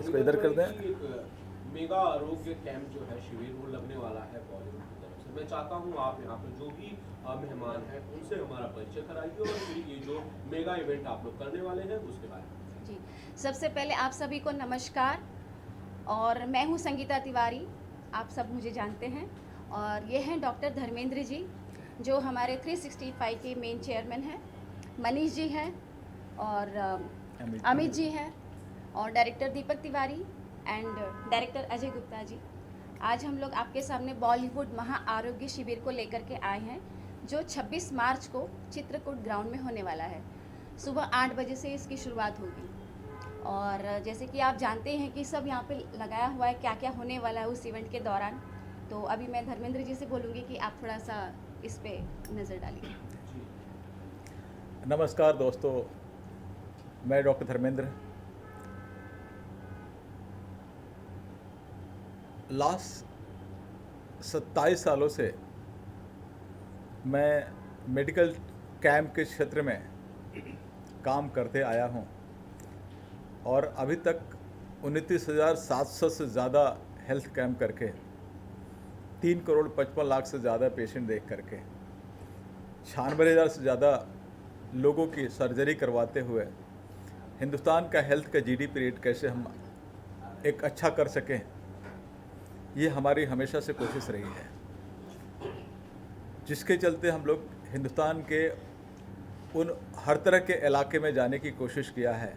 इसको इधर कर दें। एक मेगा आरोग्य कैंप जो है शिविर वो लगने वाला है बॉलीवुड की तरफ से। मैं चाहता हूँ आप यहाँ पे जो भी मेहमान हैं उनसे हमारा परिचय कराइए और फिर ये जो मेगा इवेंट आप लोग करने वाले हैं उसके बारे में। जी, सबसे पहले आप सभी को नमस्कार। और मैं हूँ संगीता तिवारी, आप सब मुझे जानते हैं। और ये हैं डॉक्टर धर्मेंद्र जी जो हमारे 365 के मेन चेयरमैन हैं। मनीष जी हैं और अमित जी हैं और director Deepak Tiwari and director Ajay Gupta ji. आज हम लोग आपके सामने बॉलीवुड महा आरोग्य शिविर को लेकर के आए हैं जो 26 मार्च को चित्रकूट ग्राउंड में होने वाला है। सुबह 8 बजे से इसकी शुरुआत होगी और जैसे कि आप जानते हैं कि सब यहाँ पे लगाया हुआ है क्या क्या होने वाला है उस इवेंट के दौरान। तो अभी मैं धर्मेंद्र जी से बोलूँगी कि आप थोड़ा सा इस पे नज़र डालिए। नमस्कार दोस्तों, मैं डॉक्टर धर्मेंद्र। लास्ट 27 सालों से मैं मेडिकल कैंप के क्षेत्र में काम करते आया हूं और अभी तक 29,700 से ज़्यादा हेल्थ कैंप करके 3 करोड़ 55 लाख से ज़्यादा पेशेंट देख करके 96,000 से ज़्यादा लोगों की सर्जरी करवाते हुए हिंदुस्तान का हेल्थ का जीडीपी रेट कैसे हम एक अच्छा कर सकें, ये हमारी हमेशा से कोशिश रही है, जिसके चलते हम लोग हिंदुस्तान के उन हर तरह के इलाके में जाने की कोशिश किया है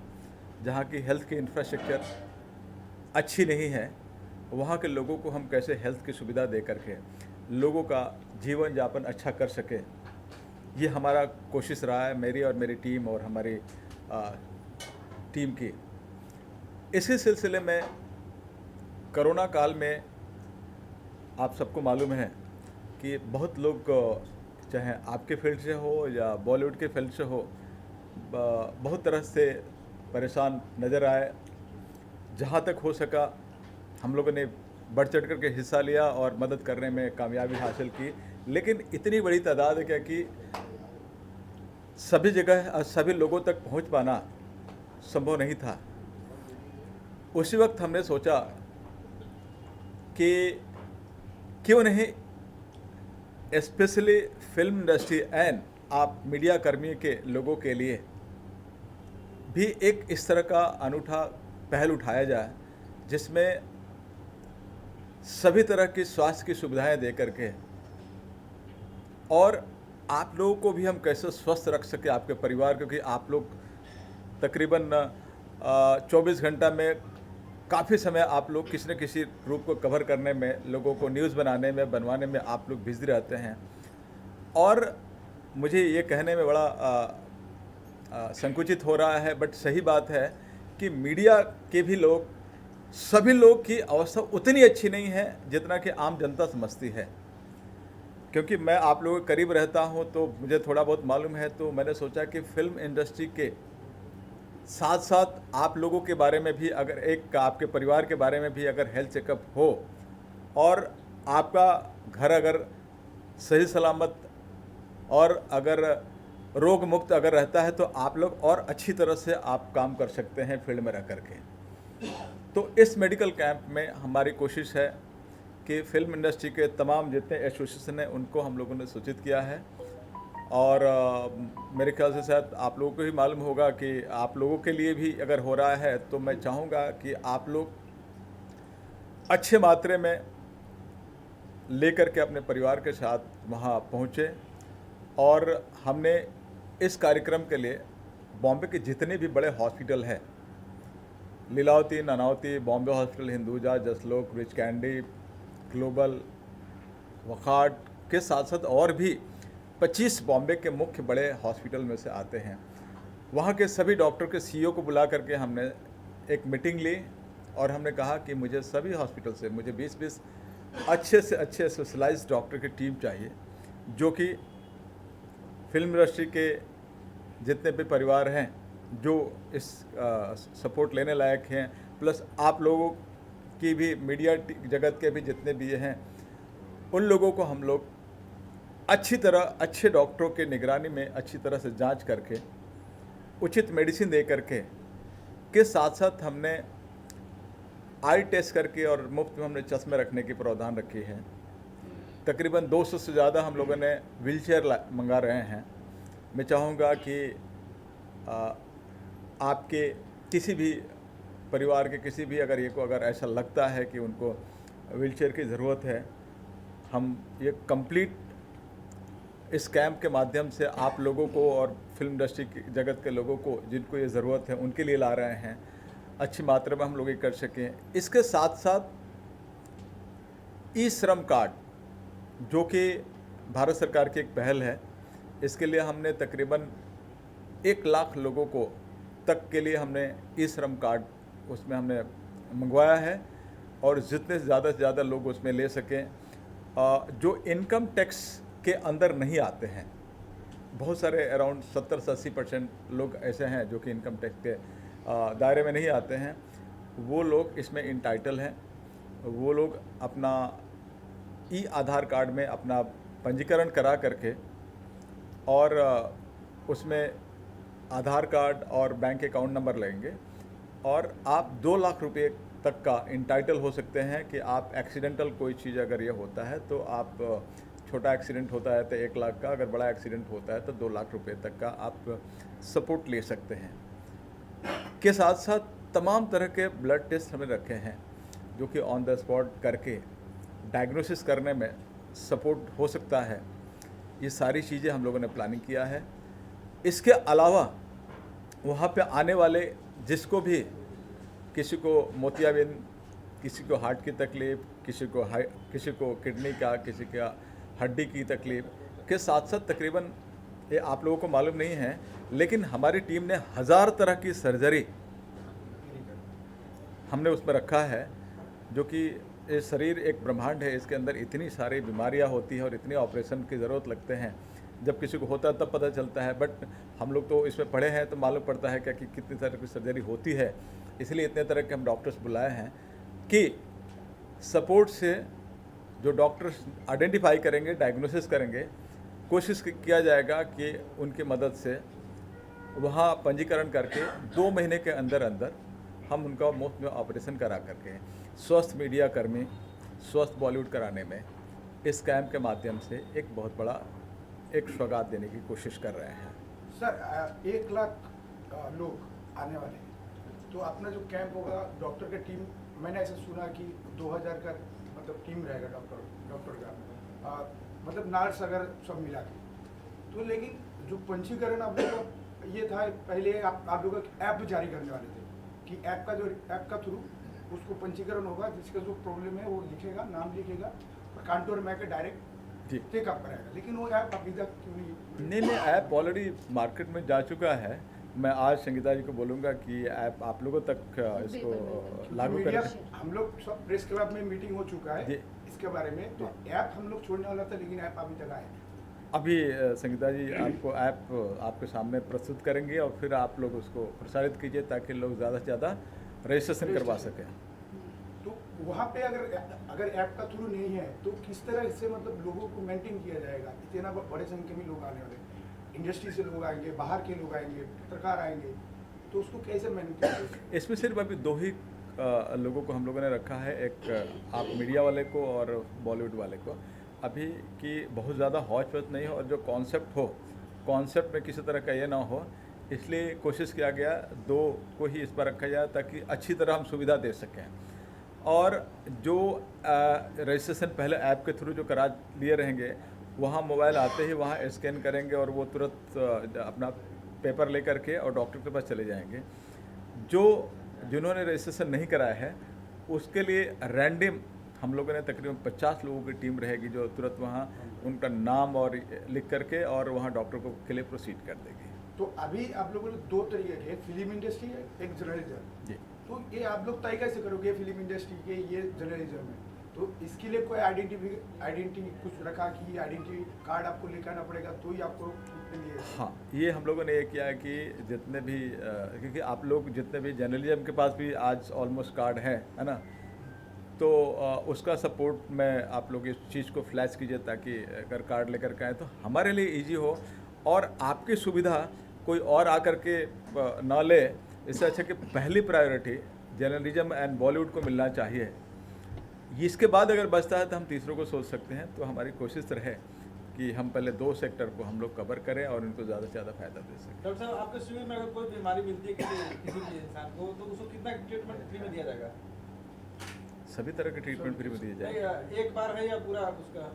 जहाँ की हेल्थ की इंफ्रास्ट्रक्चर अच्छी नहीं है। वहाँ के लोगों को हम कैसे हेल्थ की सुविधा दे करके लोगों का जीवन यापन अच्छा कर सके, ये हमारा कोशिश रहा है, मेरी और मेरी टीम और हमारी टीम की। इसी सिलसिले में कोरोना काल में आप सबको मालूम है कि बहुत लोग, चाहे आपके फील्ड से हो या बॉलीवुड के फील्ड से हो, बहुत तरह से परेशान नज़र आए। जहाँ तक हो सका हम लोगों ने बढ़ चढ़ कर के हिस्सा लिया और मदद करने में कामयाबी हासिल की, लेकिन इतनी बड़ी तादाद है क्या कि सभी जगह सभी लोगों तक पहुंच पाना संभव नहीं था। उसी वक्त हमने सोचा कि क्यों नहीं स्पेशली फिल्म इंडस्ट्री एंड आप मीडिया कर्मियों के लोगों के लिए भी एक इस तरह का अनूठा पहल उठाया जाए जिसमें सभी तरह की स्वास्थ्य की सुविधाएं दे करके और आप लोगों को भी हम कैसे स्वस्थ रख सके, आपके परिवार, क्योंकि आप लोग तकरीबन 24 घंटा में काफ़ी समय आप लोग किसी न किसी रूप को कवर करने में, लोगों को न्यूज़ बनाने में, बनवाने में आप लोग बिजी रहते हैं। और मुझे ये कहने में बड़ा संकुचित हो रहा है, बट सही बात है कि मीडिया के भी लोग, सभी लोग की अवस्था उतनी अच्छी नहीं है जितना कि आम जनता समझती है। क्योंकि मैं आप लोगों के करीब रहता हूं तो मुझे थोड़ा बहुत मालूम है, तो मैंने सोचा कि फिल्म इंडस्ट्री के साथ साथ आप लोगों के बारे में भी, अगर एक आपके परिवार के बारे में भी अगर हेल्थ चेकअप हो और आपका घर अगर सही सलामत और अगर रोग मुक्त अगर रहता है तो आप लोग और अच्छी तरह से आप काम कर सकते हैं फील्ड में रह करके। तो इस मेडिकल कैंप में हमारी कोशिश है कि फिल्म इंडस्ट्री के तमाम जितने एसोसिएशन हैं उनको हम लोगों ने सूचित किया है। और मेरे ख्याल से शायद आप लोगों को भी मालूम होगा कि आप लोगों के लिए भी अगर हो रहा है तो मैं चाहूँगा कि आप लोग अच्छे मात्रा में लेकर के अपने परिवार के साथ वहाँ पहुँचे। और हमने इस कार्यक्रम के लिए बॉम्बे के जितने भी बड़े हॉस्पिटल हैं, लीलावती, नानावती, बॉम्बे हॉस्पिटल, हिंदुजा, जसलोक, रिच कैंडी, ग्लोबल, वखाट के साथ साथ और भी 25 बॉम्बे के मुख्य बड़े हॉस्पिटल में से आते हैं। वहाँ के सभी डॉक्टर के सीईओ को बुला करके हमने एक मीटिंग ली और हमने कहा कि मुझे सभी हॉस्पिटल से मुझे 20-20 अच्छे से अच्छे स्पेशलाइज्ड डॉक्टर की टीम चाहिए, जो कि फिल्म इंडस्ट्री के जितने भी परिवार हैं जो इस सपोर्ट लेने लायक हैं, प्लस आप लोगों की भी, मीडिया जगत के भी जितने भी हैं, उन लोगों को हम लोग अच्छी तरह अच्छे डॉक्टरों के निगरानी में अच्छी तरह से जांच करके उचित मेडिसिन दे करके के साथ साथ हमने आई टेस्ट करके और मुफ्त में हमने चश्मे रखने की प्रावधान रखी है। तकरीबन 200 से ज़्यादा हम लोगों ने व्हीलचेयर मंगा रहे हैं। मैं चाहूँगा कि आपके किसी भी परिवार के किसी भी अगर ऐसा लगता है कि उनको व्हीलचेयर की ज़रूरत है, हम ये कंप्लीट इस कैंप के माध्यम से आप लोगों को और फिल्म इंडस्ट्री की जगत के लोगों को जिनको ये ज़रूरत है उनके लिए ला रहे हैं, अच्छी मात्रा में हम लोग ये कर सकें। इसके साथ साथ ई श्रम कार्ड जो कि भारत सरकार की एक पहल है, इसके लिए हमने तकरीबन 1 लाख लोगों को तक के लिए हमने ई श्रम कार्ड उसमें हमने मंगवाया है और जितने ज़्यादा से ज़्यादा लोग उसमें ले सकें जो इनकम टैक्स के अंदर नहीं आते हैं। बहुत सारे अराउंड 70 से 80% लोग ऐसे हैं जो कि इनकम टैक्स के दायरे में नहीं आते हैं, वो लोग इसमें इंटाइटल हैं। वो लोग अपना ई आधार कार्ड में अपना पंजीकरण करा करके और उसमें आधार कार्ड और बैंक अकाउंट नंबर लगेंगे और आप 2 लाख रुपए तक का इंटाइटल हो सकते हैं कि आप एक्सीडेंटल कोई चीज़ अगर ये होता है तो आप छोटा एक्सीडेंट होता है तो 1 लाख का, अगर बड़ा एक्सीडेंट होता है तो 2 लाख रुपए तक का आप सपोर्ट ले सकते हैं। के साथ साथ तमाम तरह के ब्लड टेस्ट हमने रखे हैं जो कि ऑन द स्पॉट करके डायग्नोसिस करने में सपोर्ट हो सकता है। ये सारी चीज़ें हम लोगों ने प्लानिंग किया है। इसके अलावा वहाँ पे आने वाले जिसको भी किसी को मोतियाबिंद, किसी को हार्ट की तकलीफ़, किसी को किडनी का, किसी का हड्डी की तकलीफ़ के साथ साथ तकरीबन ये आप लोगों को मालूम नहीं है लेकिन हमारी टीम ने 1000 तरह की सर्जरी हमने उसमें रखा है, जो कि ये शरीर एक ब्रह्मांड है, इसके अंदर इतनी सारी बीमारियां होती हैं और इतने ऑपरेशन की ज़रूरत लगते हैं। जब किसी को होता है तब पता चलता है, बट हम लोग तो इसमें पढ़े हैं तो मालूम पड़ता है क्या कि कितनी तरह की सर्जरी होती है। इसलिए इतने तरह के हम डॉक्टर्स बुलाए हैं कि सपोर्ट से जो डॉक्टर्स आइडेंटिफाई करेंगे, डायग्नोसिस करेंगे, कोशिश किया जाएगा कि उनकी मदद से वहाँ पंजीकरण करके 2 महीने के अंदर अंदर हम उनका मुफ्त में ऑपरेशन करा करके स्वस्थ मीडिया कर्मी, स्वस्थ बॉलीवुड कराने में इस कैंप के माध्यम से एक बहुत बड़ा एक सौगात देने की कोशिश कर रहे हैं। सर 1 लाख लोग आने वाले हैं, तो अपना जो कैंप होगा डॉक्टर का टीम, मैंने ऐसा सुना कि 2000 का मतलब टीम रहेगा डॉक्टर का, मतलब नर्स अगर सब मिला के, तो लेकिन जो पंजीकरण आप लोगों का ये था पहले आप लोग ऐप जारी करने वाले थे कि ऐप का थ्रू उसको पंजीकरण होगा, जिसका जो प्रॉब्लम है वो लिखेगा, नाम लिखेगा और कांटोर में आकर डायरेक्ट टेकअप कराएगा, लेकिन वो ऐप अभी तक क्यों नहीं? नहीं, ऐप ऑलरेडी मार्केट में जा चुका है। मैं आज संगीता जी को बोलूँगा कि ऐप आप लोगों तक इसको लागू करें। हम लोग सब प्रेस क्लब में मीटिंग हो चुका है इसके बारे में, तो ऐप हम लोग छोड़ने वाला था लेकिन ऐप अभी तक आया नहीं। अभी संगीता जी आपको ऐप आपके सामने प्रस्तुत करेंगे और फिर आप लोग उसको प्रसारित कीजिए ताकि लोग ज़्यादा से ज़्यादा रजिस्ट्रेशन करवा सकें। तो वहाँ पे अगर ऐप का थ्रू नहीं है तो किस तरह से मतलब लोगों को मेंटेन किया जाएगा? इतना बड़े संख्या में लोग आने वाले, इंडस्ट्री से लोग आएंगे, बाहर के लोग आएंगे, पत्रकार आएंगे, तो उसको कैसे मैनेज किया जाएगा? इसमें सिर्फ अभी 2 ही लोगों को हम लोगों ने रखा है, एक आप मीडिया वाले को और बॉलीवुड वाले को, अभी कि बहुत ज़्यादा हौच पौच नहीं हो और जो कॉन्सेप्ट में किसी तरह का ये ना हो, इसलिए कोशिश किया गया 2 को ही इस पर रखा जाए ताकि अच्छी तरह हम सुविधा दे सकें। और जो रजिस्ट्रेशन पहले ऐप के थ्रू जो करा लिए रहेंगे, वहाँ मोबाइल आते ही वहाँ स्कैन करेंगे और वो तुरंत अपना पेपर लेकर के और डॉक्टर के पास चले जाएंगे। जिन्होंने रजिस्ट्रेशन नहीं कराया है उसके लिए रैंडम हम लोगों ने तकरीबन 50 लोगों की टीम रहेगी जो तुरंत वहाँ उनका नाम और लिख करके और वहाँ डॉक्टर को के लिए प्रोसीड कर देगी। तो अभी आप लोगों ने 2 तरीके के, फिल्म इंडस्ट्री है, एक जर्नलिज्म जी, तो ये आप लोग तय कैसे करोगे फिल्म इंडस्ट्री के ये जर्नलिज्म में? तो इसके लिए कोई आइडेंटिटी कुछ रखा कि आइडेंटिटी कार्ड आपको लेकर आना पड़ेगा तो ही आपको लिए? हाँ, ये हम लोगों ने ये किया है कि जितने भी क्योंकि आप लोग जितने भी जर्नलिज्म के पास भी आज ऑलमोस्ट कार्ड है ना, तो उसका सपोर्ट में आप लोग इस चीज़ को फ्लैश कीजिए ताकि अगर कार्ड लेकर के आए तो हमारे लिए ईजी हो और आपकी सुविधा कोई और आकर के ना ले। इससे अच्छा कि पहली प्रायोरिटी जर्नलिज्म एंड बॉलीवुड को मिलना चाहिए। इसके बाद अगर बचता है तो हम तीसरों को सोच सकते हैं। तो हमारी कोशिश रहे कि हम पहले 2 सेक्टर को हम लोग कवर करें और उनको ज़्यादा से ज़्यादा फायदा दे सकें। डॉक्टर साहब, आपके शिविर में अगर कोई बीमारी मिलती है किसी भी इंसान को, तो उसको कितना ट्रीटमेंट फ्री में दिया जाएगा? सभी तरह के ट्रीटमेंट फ्री में दिए जाएंगे। नहीं, एक बार है या पूरा उसका?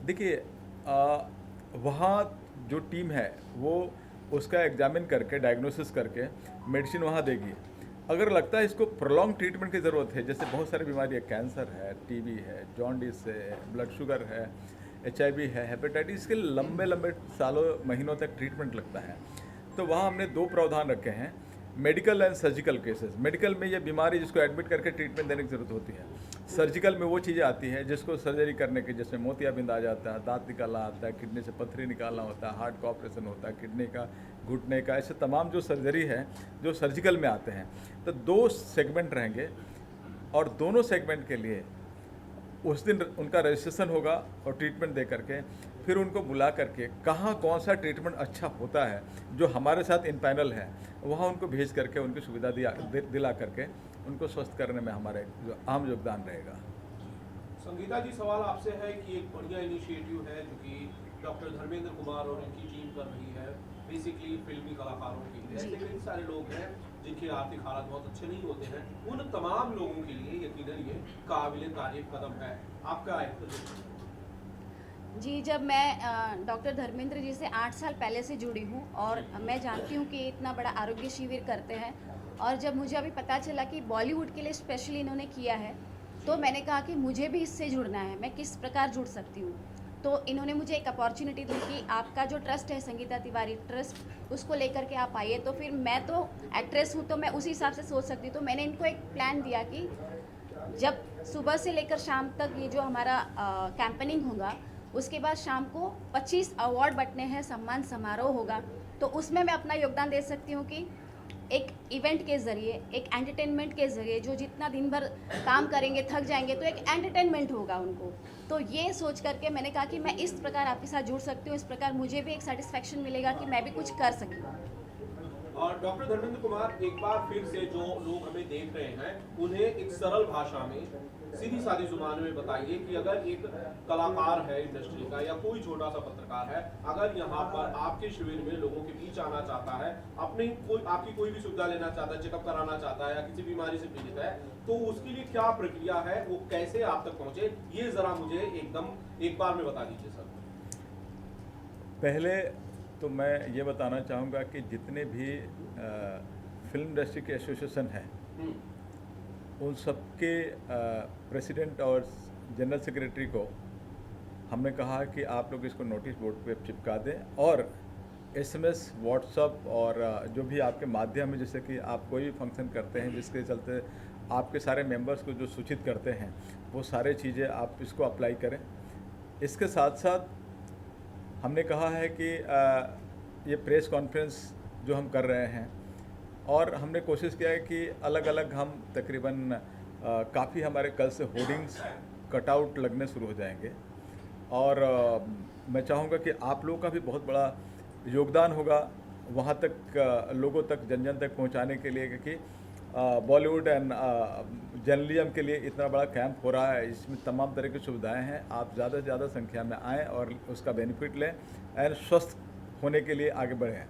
देखिए, वहाँ जो टीम है वो उसका एग्जामिन करके डायग्नोसिस करके मेडिसिन वहाँ देगी। अगर लगता है इसको प्रोलॉन्ग ट्रीटमेंट की ज़रूरत है, जैसे बहुत सारी बीमारी है, कैंसर है, टीबी है, जॉन्डिस है, ब्लड शुगर है, HIV है, हेपेटाइटिस, के लंबे लंबे सालों महीनों तक ट्रीटमेंट लगता है, तो वहाँ हमने 2 प्रावधान रखे हैं, medical and surgical cases. Medical में ये बीमारी जिसको एडमिट करके ट्रीटमेंट देने की ज़रूरत होती है। सर्जिकल में वो चीज़ें आती हैं जिसको सर्जरी करने के, जिसमें मोतियाबिंद आ जाता है, दांत निकालना आता है, किडनी से पत्थरी निकालना होता है, हार्ट का ऑपरेशन होता है, किडनी का, घुटने का, ऐसे तमाम जो सर्जरी है जो सर्जिकल में आते हैं। तो 2 सेगमेंट रहेंगे और दोनों सेगमेंट के लिए उस दिन उनका रजिस्ट्रेशन होगा और ट्रीटमेंट दे करके फिर उनको बुला करके कहाँ कौन सा ट्रीटमेंट अच्छा होता है जो हमारे साथ इन पैनल है, वहाँ उनको भेज करके उनकी सुविधा दिला करके उनको स्वस्थ करने में हमारा जो अहम योगदान रहेगा। संगीता जी, सवाल आपसे है कि एक बढ़िया इनिशिएटिव है जो कि डॉक्टर धर्मेंद्र कुमार और इनकी टीम कर रही है, बेसिकली फिल्मी कलाकारों के लिए। ऐसे कई सारे लोग हैं जिनकी आर्थिक हालात बहुत अच्छे नहीं होते हैं, उन तमाम लोगों के लिए यकीनन ये काबिल तारीफ कदम है। आपका जी, जब मैं डॉक्टर धर्मेंद्र जी से 8 साल पहले से जुड़ी हूँ और मैं जानती हूँ कि इतना बड़ा आरोग्य शिविर करते हैं, और जब मुझे अभी पता चला कि बॉलीवुड के लिए स्पेशली इन्होंने किया है, तो मैंने कहा कि मुझे भी इससे जुड़ना है, मैं किस प्रकार जुड़ सकती हूँ। तो इन्होंने मुझे एक अपॉर्चुनिटी दी कि आपका जो ट्रस्ट है संगीता तिवारी ट्रस्ट, उसको लेकर के आप आइए। तो फिर मैं तो एक्ट्रेस हूँ तो मैं उसी हिसाब से सोच सकती हूँ। तो मैंने इनको एक प्लान दिया कि जब सुबह से लेकर शाम तक ये जो हमारा कैंपेनिंग होगा, उसके बाद शाम को 25 अवार्ड बंटने हैं, सम्मान समारोह होगा, तो उसमें मैं अपना योगदान दे सकती हूँ कि एक इवेंट के ज़रिए, एक एंटरटेनमेंट के ज़रिए, जो जितना दिन भर काम करेंगे थक जाएंगे तो एक एंटरटेनमेंट होगा उनको। तो ये सोच करके मैंने कहा कि मैं इस प्रकार आपके साथ जुड़ सकती हूँ, इस प्रकार मुझे भी एक सेटिस्फेक्शन मिलेगा कि मैं भी कुछ कर सकी। और डॉक्टर धर्मेंद्र कुमार, एक बार फिर से जो लोग हमें देख रहे हैं उन्हें एक सरल भाषा में, सीधी सादी जुबान में बताइए कि अगर एक कलाकार है इंडस्ट्री का या कोई छोटा सा पत्रकार है, अगर यहाँ पर आपके शिविर में लोगों के बीच आना चाहता है, आपकी कोई भी सुविधा लेना चाहता है, चेकअप कराना चाहता है या किसी बीमारी से पीड़ित है, तो उसके लिए क्या प्रक्रिया है, वो कैसे आप तक पहुंचे, ये जरा मुझे एक बार में बता दीजिए सर। पहले तो मैं ये बताना चाहूँगा कि जितने भी फिल्म इंडस्ट्री के एसोसिएशन हैं उन सबके प्रेसिडेंट और जनरल सेक्रेटरी को हमने कहा कि आप लोग इसको नोटिस बोर्ड पे चिपका दें और SMS, व्हाट्सअप और जो भी आपके माध्यम है, जैसे कि आप कोई भी फंक्शन करते हैं जिसके चलते आपके सारे मेंबर्स को जो सूचित करते हैं, वो सारे चीज़ें आप इसको अप्लाई करें। इसके साथ साथ हमने कहा है कि ये प्रेस कॉन्फ्रेंस जो हम कर रहे हैं, और हमने कोशिश किया है कि अलग अलग हम तकरीबन काफ़ी हमारे कल से होर्डिंग्स कटआउट लगने शुरू हो जाएंगे, और मैं चाहूँगा कि आप लोगों का भी बहुत बड़ा योगदान होगा वहाँ तक, लोगों तक, जन जन तक पहुँचाने के लिए, क्योंकि बॉलीवुड एंड जर्नलिज्म के लिए इतना बड़ा कैंप हो रहा है, इसमें तमाम तरह की सुविधाएं हैं। आप ज़्यादा से ज़्यादा संख्या में आएँ और उसका बेनिफिट लें एंड स्वस्थ होने के लिए आगे बढ़ें।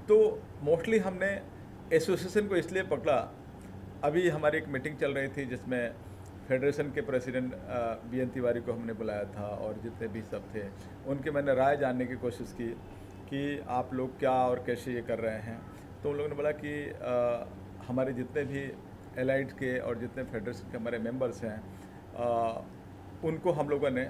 तो मोस्टली हमने एसोसिएशन को इसलिए पकड़ा, अभी हमारी एक मीटिंग चल रही थी जिसमें फेडरेशन के प्रेसिडेंट BN तिवारी को हमने बुलाया था और जितने भी सब थे उनके मैंने राय जानने की कोशिश की कि आप लोग क्या और कैसे ये कर रहे हैं। तो उन लोगों ने बोला कि हमारे जितने भी एलाइड के और जितने फेडरेशन के हमारे मेंबर्स हैं उनको हम लोगों ने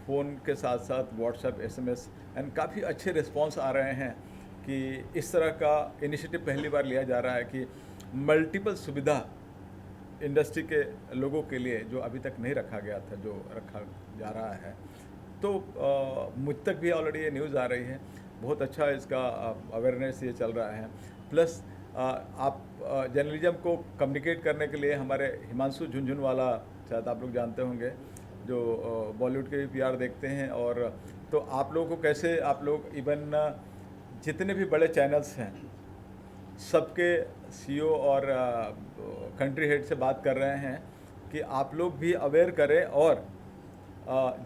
फ़ोन के साथ साथ व्हाट्सएप, SMS एंड काफ़ी अच्छे रिस्पांस आ रहे हैं कि इस तरह का इनिशिएटिव पहली बार लिया जा रहा है कि मल्टीपल सुविधा इंडस्ट्री के लोगों के लिए जो अभी तक नहीं रखा गया था, जो रखा जा रहा है। तो मुझ तक भी ऑलरेडी ये न्यूज़ आ रही है, बहुत अच्छा इसका अवेयरनेस ये चल रहा है। प्लस आप जर्नलिज्म को कम्युनिकेट करने के लिए हमारे हिमांशु झुनझुनवाला, शायद आप लोग जानते होंगे, जो बॉलीवुड के भी PR देखते हैं, और तो आप लोगों को कैसे आप लोग इवन जितने भी बड़े चैनल्स हैं सबके सीईओ और कंट्री हेड से बात कर रहे हैं कि आप लोग भी अवेयर करें और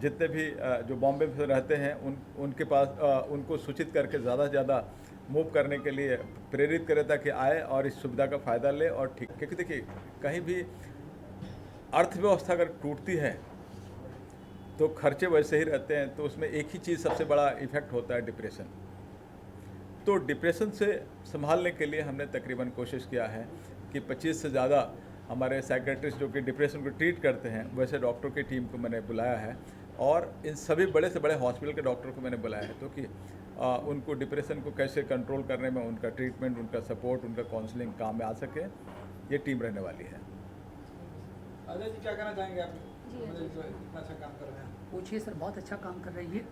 जितने भी जो बॉम्बे में रहते हैं उनके पास उनको सूचित करके ज़्यादा से ज़्यादा मूव करने के लिए प्रेरित करें ताकि आए और इस सुविधा का फ़ायदा ले। और ठीक, क्योंकि देखिए कहीं भी अर्थव्यवस्था अगर टूटती है तो खर्चे वैसे ही रहते हैं, तो उसमें एक ही चीज़ सबसे बड़ा इफ़ेक्ट होता है, डिप्रेशन। तो डिप्रेशन से संभालने के लिए हमने तकरीबन कोशिश किया है कि 25 से ज़्यादा हमारे साइकेट्रिस्ट जो कि डिप्रेशन को ट्रीट करते हैं वैसे डॉक्टर की टीम को मैंने बुलाया है, और इन सभी बड़े से बड़े हॉस्पिटल के डॉक्टर को मैंने बुलाया है, तो कि उनको डिप्रेशन को कैसे कंट्रोल करने में उनका ट्रीटमेंट, उनका सपोर्ट, उनका काउंसलिंग काम में आ सके। ये टीम रहने वाली है। अजय जी क्या कहना चाहेंगे आप? जी, इतना अच्छा काम कर रहे हैं। पूछिए सर, बहुत अच्छा काम कर रही है।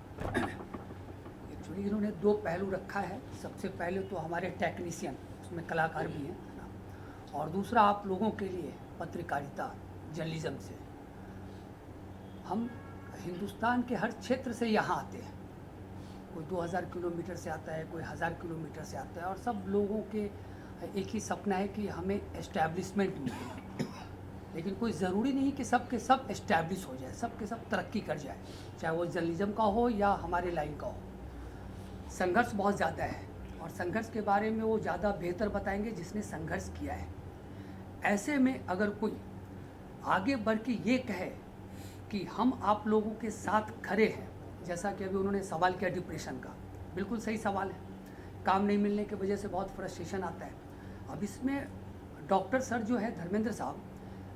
एक्चुअली इन्होंने दो पहलू रखा है। सबसे पहले तो हमारे टेक्नीशियन, उसमें कलाकार भी हैं, है ना, और दूसरा आप लोगों के लिए पत्रकारिता, जर्नलिज्म से हम हिंदुस्तान के हर क्षेत्र से यहाँ आते हैं। कोई 2000 किलोमीटर से आता है, कोई 1000 किलोमीटर से आता है, और सब लोगों के एक ही सपना है कि हमें एस्टैब्लिशमेंट मिले। लेकिन कोई ज़रूरी नहीं कि सब के सब एस्टैब्लिश हो जाए, सब के सब तरक्की कर जाए, चाहे वो जर्नलिज्म का हो या हमारे लाइन का हो। संघर्ष बहुत ज़्यादा है, और संघर्ष के बारे में वो ज़्यादा बेहतर बताएंगे जिसने संघर्ष किया है। ऐसे में अगर कोई आगे बढ़ के ये कहे कि हम आप लोगों के साथ खड़े हैं, जैसा कि अभी उन्होंने सवाल किया डिप्रेशन का, बिल्कुल सही सवाल है। काम नहीं मिलने की वजह से बहुत फ्रस्ट्रेशन आता है। अब इसमें डॉक्टर सर जो है धर्मेंद्र साहब,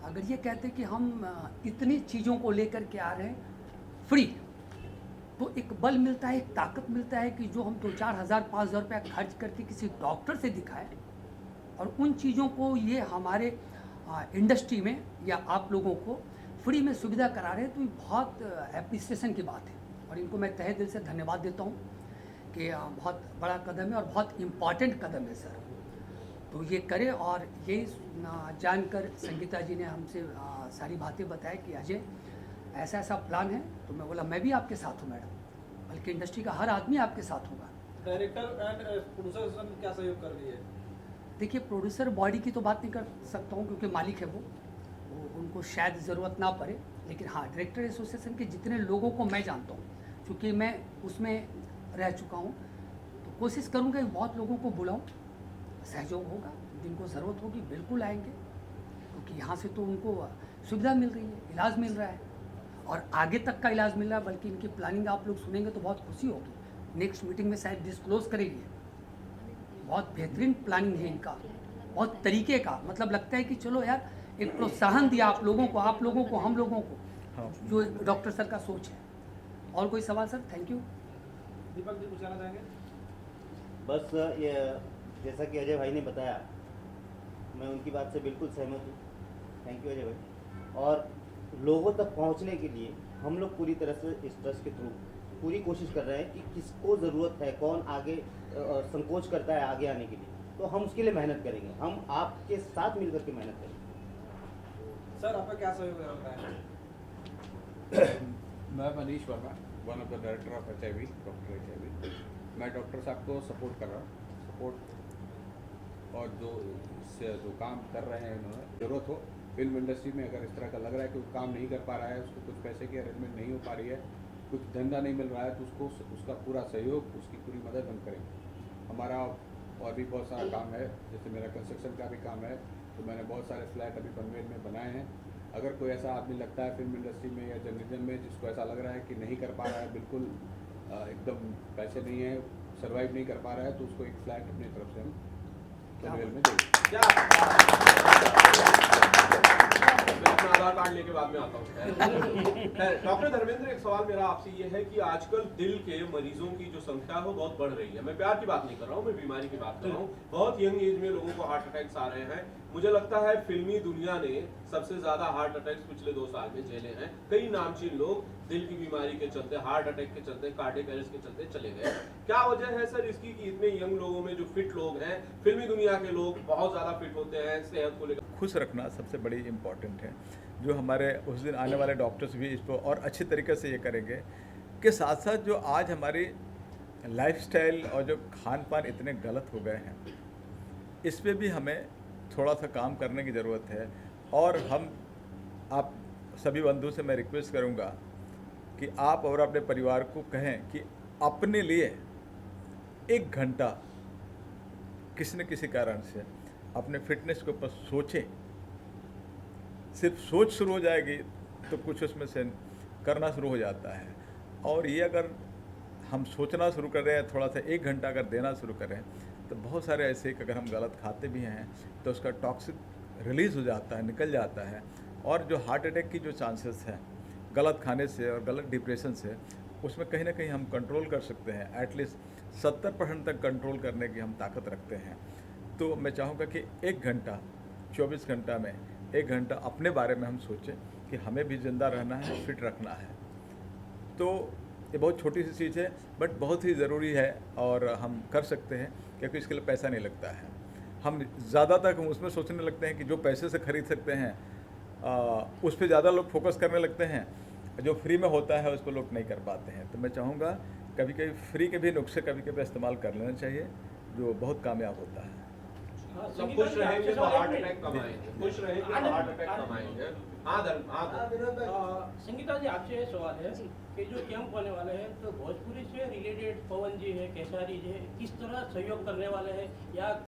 अगर ये कहते कि हम इतनी चीज़ों को लेकर के आ रहे हैं फ्री, तो एक बल मिलता है, एक ताकत मिलता है कि जो हम 2-4 हज़ार 5,000 रुपया खर्च करके किसी डॉक्टर से दिखाएं, और उन चीज़ों को ये हमारे इंडस्ट्री में या आप लोगों को फ्री में सुविधा करा रहे हैं, तो ये बहुत एप्रिसिएशन की बात है। और इनको मैं तहे दिल से धन्यवाद देता हूँ कि बहुत बड़ा कदम है और बहुत इम्पॉर्टेंट कदम है सर। तो ये करें, और यही जानकर संगीता जी ने हमसे सारी बातें बताई कि अजय ऐसा ऐसा प्लान है, तो मैं बोला मैं भी आपके साथ हूँ मैडम, बल्कि इंडस्ट्री का हर आदमी आपके साथ होगा। डायरेक्टर एंड प्रोड्यूसर क्या सहयोग कर रही है? देखिए, प्रोड्यूसर बॉडी की तो बात नहीं कर सकता हूँ क्योंकि मालिक है वो उनको शायद ज़रूरत ना पड़े, लेकिन हाँ, डायरेक्टर एसोसिएशन के जितने लोगों को मैं जानता हूँ, क्योंकि मैं उसमें रह चुका हूँ, तो कोशिश करूँगा कि बहुत लोगों को बुलाऊँ, सहयोग होगा, जिनको ज़रूरत होगी बिल्कुल आएंगे, क्योंकि यहाँ से तो उनको सुविधा मिल रही है, इलाज मिल रहा है, और आगे तक का इलाज मिल रहा है। बल्कि इनकी प्लानिंग आप लोग सुनेंगे तो बहुत खुशी होगी। नेक्स्ट मीटिंग में शायद डिस्क्लोज करेगी। बहुत बेहतरीन प्लानिंग है इनका, बहुत तरीके का, मतलब लगता है कि चलो यार एक प्रोत्साहन दिया आप लोगों को, हम लोगों को, जो डॉक्टर सर का सोच है। और कोई सवाल sir? Thank you. Deepak ji कुछ कहना चाहेंगे? बस ये जैसा कि अजय भाई ने बताया, मैं उनकी बात से बिल्कुल सहमत हूँ। थैंक यू अजय भाई। और लोगों तक पहुँचने के लिए हम लोग पूरी तरह से इस ट्रस्ट के थ्रू पूरी कोशिश कर रहे हैं कि किसको ज़रूरत है, कौन आगे संकोच करता है आगे आने के लिए, तो हम उसके लिए मेहनत करेंगे, हम आपके साथ मिलकर के मेहनत करेंगे। सर आपका क्या सहयोग रहता है? मैं Manish Verma, one of the director of HIV, doctor HIV। मैं डॉक्टर साहब को सपोर्ट कर रहा हूँ, सपोर्ट, और जो काम कर रहे हैं उन्होंने, ज़रूरत हो फिल्म इंडस्ट्री में अगर इस तरह का लग रहा है कि वो काम नहीं कर पा रहा है, उसको कुछ पैसे की अरेंजमेंट नहीं हो पा रही है, कुछ धंधा नहीं मिल रहा है, तो उसको उसका पूरा सहयोग, उसकी पूरी मदद हम करेंगे। हमारा और भी बहुत सारा काम है, जैसे मेरा कंस्ट्रक्शन का भी काम है, तो मैंने बहुत सारे फ्लैट अभी पनवेल में बनाए हैं। अगर कोई ऐसा आदमी लगता है फिल्म इंडस्ट्री में या जर्नलिज्म में जिसको ऐसा लग रहा है कि नहीं कर पा रहा है, बिल्कुल एकदम पैसे नहीं है, सर्वाइव नहीं कर पा रहा है, तो उसको एक फ्लैट अपनी तरफ से हम पनवेल में देंगे। मैं अपना आधार कार्ड लेके बाद में आता हूँ। डॉक्टर धर्मेंद्र, एक सवाल मेरा आपसे ये है कि आजकल दिल के मरीजों की जो संख्या है वो बहुत बढ़ रही है। मैं प्यार की बात नहीं कर रहा हूँ, मैं बीमारी की बात कर रहा हूँ। बहुत यंग एज में लोगों को हार्ट अटैक्स आ रहे हैं। मुझे लगता है फिल्मी दुनिया ने सबसे ज्यादा हार्ट अटैक्स पिछले 2 साल में झेले हैं। कई नामचीन लोग दिल की बीमारी के चलते, हार्ट अटैक के चलते, कार्डियक अरेस्ट के चलते चले गए। क्या वजह है सर इसकी कि इतने यंग लोगों में, जो फिट लोग हैं, फिल्मी दुनिया के लोग बहुत ज्यादा फिट होते हैं, सेहत को लेकर? खुश रखना सबसे बड़ी इम्पॉर्टेंट है। जो हमारे उस दिन आने वाले डॉक्टर्स भी इसको और अच्छे तरीके से ये करेंगे कि साथ साथ जो आज हमारी लाइफस्टाइल और जो खान पान इतने गलत हो गए हैं, इस पे भी हमें थोड़ा सा काम करने की ज़रूरत है। और हम आप सभी बंधु से मैं रिक्वेस्ट करूंगा कि आप और अपने परिवार को कहें कि अपने लिए 1 घंटा किसी न किसी कारण से अपने फिटनेस के ऊपर सोचें। सिर्फ सोच शुरू हो जाएगी तो कुछ उसमें से करना शुरू हो जाता है। और ये अगर हम सोचना शुरू कर रहे हैं, थोड़ा सा 1 घंटा अगर देना शुरू करें, तो बहुत सारे ऐसे कि अगर हम गलत खाते भी हैं तो उसका टॉक्सिक रिलीज़ हो जाता है, निकल जाता है। और जो हार्ट अटैक की जो चांसेस हैं गलत खाने से और गलत डिप्रेशन से, उसमें कहीं ना कहीं हम कंट्रोल कर सकते हैं। एटलीस्ट 70% तक कंट्रोल करने की हम ताकत रखते हैं। तो मैं चाहूँगा कि 1 घंटा 24 घंटा में 1 घंटा अपने बारे में हम सोचें कि हमें भी ज़िंदा रहना है, फिट रखना है। तो ये बहुत छोटी सी चीज़ है बट बहुत ही ज़रूरी है और हम कर सकते हैं, क्योंकि इसके लिए पैसा नहीं लगता है। हम ज़्यादातर हम उसमें सोचने लगते हैं कि जो पैसे से खरीद सकते हैं उस पर ज़्यादा लोग फोकस करने लगते हैं, जो फ्री में होता है उस पर लोग नहीं कर पाते हैं। तो मैं चाहूँगा कभी कभी फ्री के भी नुस्खे कभी कभी इस्तेमाल कर लेना चाहिए, जो बहुत कामयाब होता है। सब खुश रहेंगे तो हार्ट अटैक कम आएंगे, खुश रहेंगे तो हार्ट अटैक कम आएंगे। संगीता जी, आपसे ये सवाल है कि जो कैंप होने वाले हैं तो भोजपुरी से रिलेटेड पवन जी है, केसारी जी है, किस तरह सहयोग करने वाले हैं या